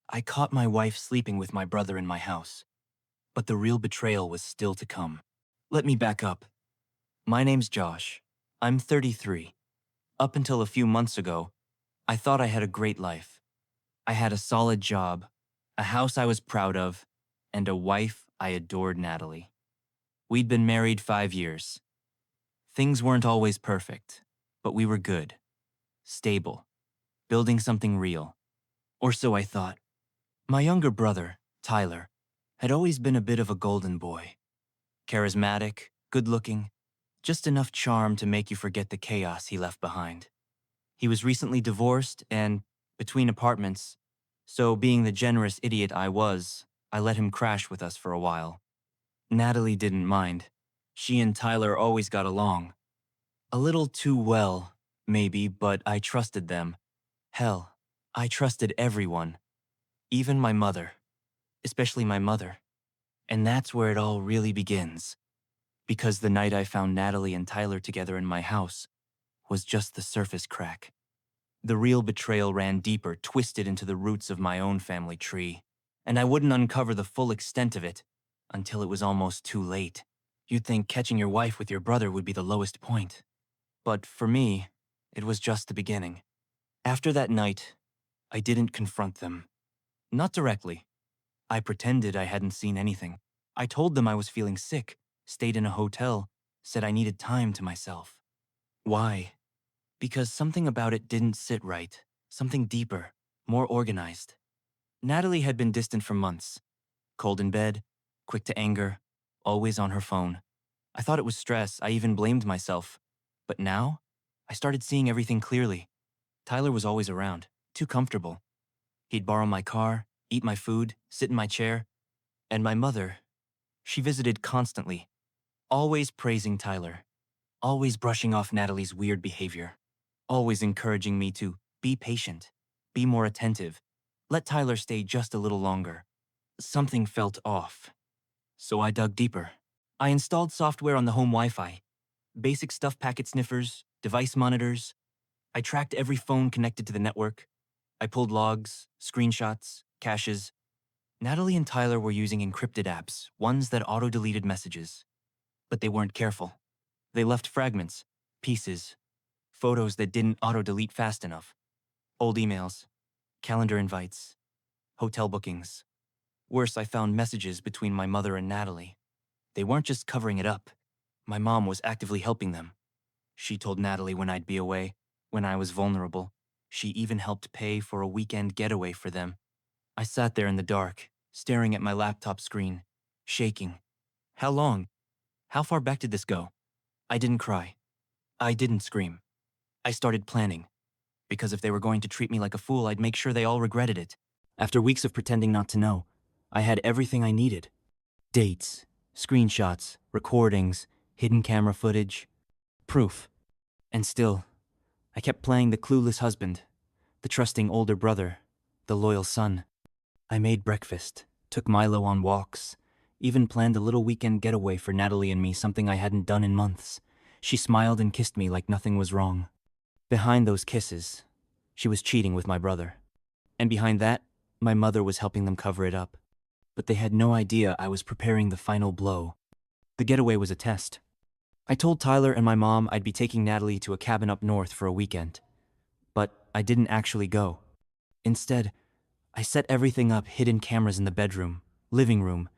I caught my wife sleeping with my brother in my house, but the real betrayal was still to come. Let me back up. My name's Josh. I'm 33. Up until a few months ago, I thought I had a great life. I had a solid job, a house I was proud of, and a wife I adored, Natalie. We'd been married 5 years. Things weren't always perfect, but we were good, stable, building something real. Or so I thought. My younger brother, Tyler, had always been a bit of a golden boy. Charismatic, good-looking, just enough charm to make you forget the chaos he left behind. He was recently divorced and between apartments, so being the generous idiot I was, I let him crash with us for a while. Natalie didn't mind. She and Tyler always got along. A little too well, maybe, but I trusted them. Hell, I trusted everyone, even my mother, especially my mother. And that's where it all really begins. Because the night I found Natalie and Tyler together in my house was just the surface crack. The real betrayal ran deeper, twisted into the roots of my own family tree. And I wouldn't uncover the full extent of it until it was almost too late. You'd think catching your wife with your brother would be the lowest point. But for me, it was just the beginning. After that night, I didn't confront them. Not directly. I pretended I hadn't seen anything. I told them I was feeling sick, stayed in a hotel, said I needed time to myself. Why? Because something about it didn't sit right. Something deeper, more organized. Natalie had been distant for months. Cold in bed, quick to anger, always on her phone. I thought it was stress, I even blamed myself. But now, I started seeing everything clearly. Tyler was always around, too comfortable. He'd borrow my car, eat my food, sit in my chair. And my mother, she visited constantly, always praising Tyler, always brushing off Natalie's weird behavior, always encouraging me to be patient, be more attentive, let Tyler stay just a little longer. Something felt off. So I dug deeper. I installed software on the home Wi-Fi, basic stuff packet sniffers, device monitors. I tracked every phone connected to the network. I pulled logs, screenshots, caches. Natalie and Tyler were using encrypted apps, ones that auto-deleted messages. But they weren't careful. They left fragments, pieces, photos that didn't auto-delete fast enough. Old emails, calendar invites, hotel bookings. Worse, I found messages between my mother and Natalie. They weren't just covering it up. My mom was actively helping them. She told Natalie when I'd be away, when I was vulnerable. She even helped pay for a weekend getaway for them. I sat there in the dark, staring at my laptop screen, shaking. How long? How far back did this go? I didn't cry. I didn't scream. I started planning. Because if they were going to treat me like a fool, I'd make sure they all regretted it. After weeks of pretending not to know, I had everything I needed. Dates, screenshots, recordings, hidden camera footage, proof. And still, I kept playing the clueless husband, the trusting older brother, the loyal son. I made breakfast, took Milo on walks, even planned a little weekend getaway for Natalie and me, something I hadn't done in months. She smiled and kissed me like nothing was wrong. Behind those kisses, she was cheating with my brother. And behind that, my mother was helping them cover it up. But they had no idea I was preparing the final blow. The getaway was a test. I told Tyler and my mom I'd be taking Natalie to a cabin up north for a weekend. But I didn't actually go. Instead, I set everything up, hidden cameras in the bedroom, living room,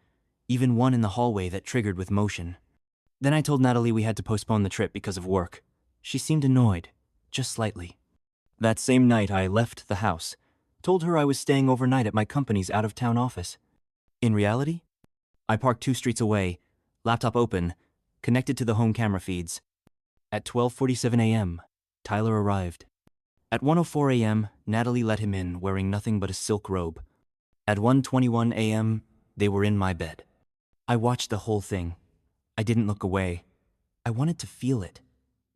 even one in the hallway that triggered with motion. Then I told Natalie we had to postpone the trip because of work. She seemed annoyed, just slightly. That same night I left the house, told her I was staying overnight at my company's out-of-town office. In reality, I parked 2 streets away, laptop open, connected to the home camera feeds. At 12:47 a.m., Tyler arrived. At 1:04 a.m., Natalie let him in, wearing nothing but a silk robe. At 1:21 a.m., they were in my bed. I watched the whole thing. I didn't look away. I wanted to feel it,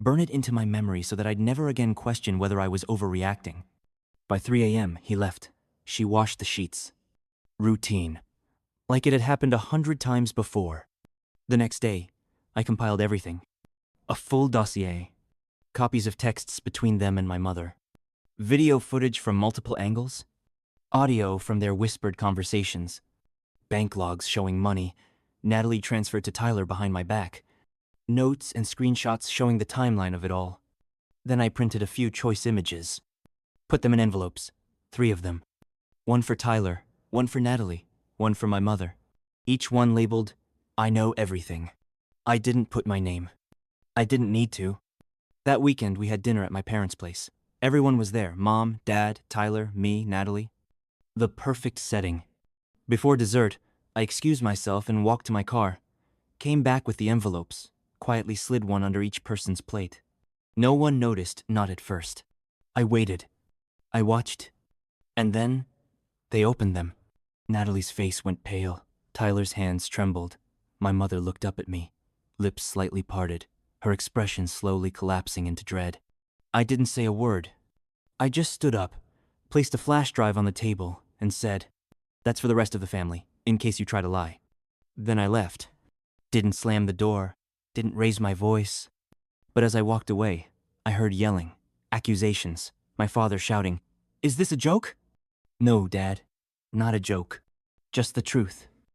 burn it into my memory so that I'd never again question whether I was overreacting. By 3 a.m., he left. She washed the sheets. Routine. Like it had happened 100 times before. The next day, I compiled everything. A full dossier. Copies of texts between them and my mother. Video footage from multiple angles. Audio from their whispered conversations. Bank logs showing money. Natalie transferred to Tyler behind my back. Notes and screenshots showing the timeline of it all. Then I printed a few choice images. Put them in envelopes. 3 of them. One for Tyler, one for Natalie, one for my mother. Each one labeled, "I know everything." I didn't put my name. I didn't need to. That weekend we had dinner at my parents' place. Everyone was there: Mom, Dad, Tyler, me, Natalie. The perfect setting. Before dessert, I excused myself and walked to my car. Came back with the envelopes, quietly slid one under each person's plate. No one noticed, not at first. I waited. I watched. And then, they opened them. Natalie's face went pale. Tyler's hands trembled. My mother looked up at me, lips slightly parted, her expression slowly collapsing into dread. I didn't say a word. I just stood up, placed a flash drive on the table, and said, "That's for the rest of the family, in case you try to lie." Then I left. Didn't slam the door, didn't raise my voice. But as I walked away, I heard yelling, accusations, my father shouting, "Is this a joke?" "No, Dad, not a joke. Just the truth."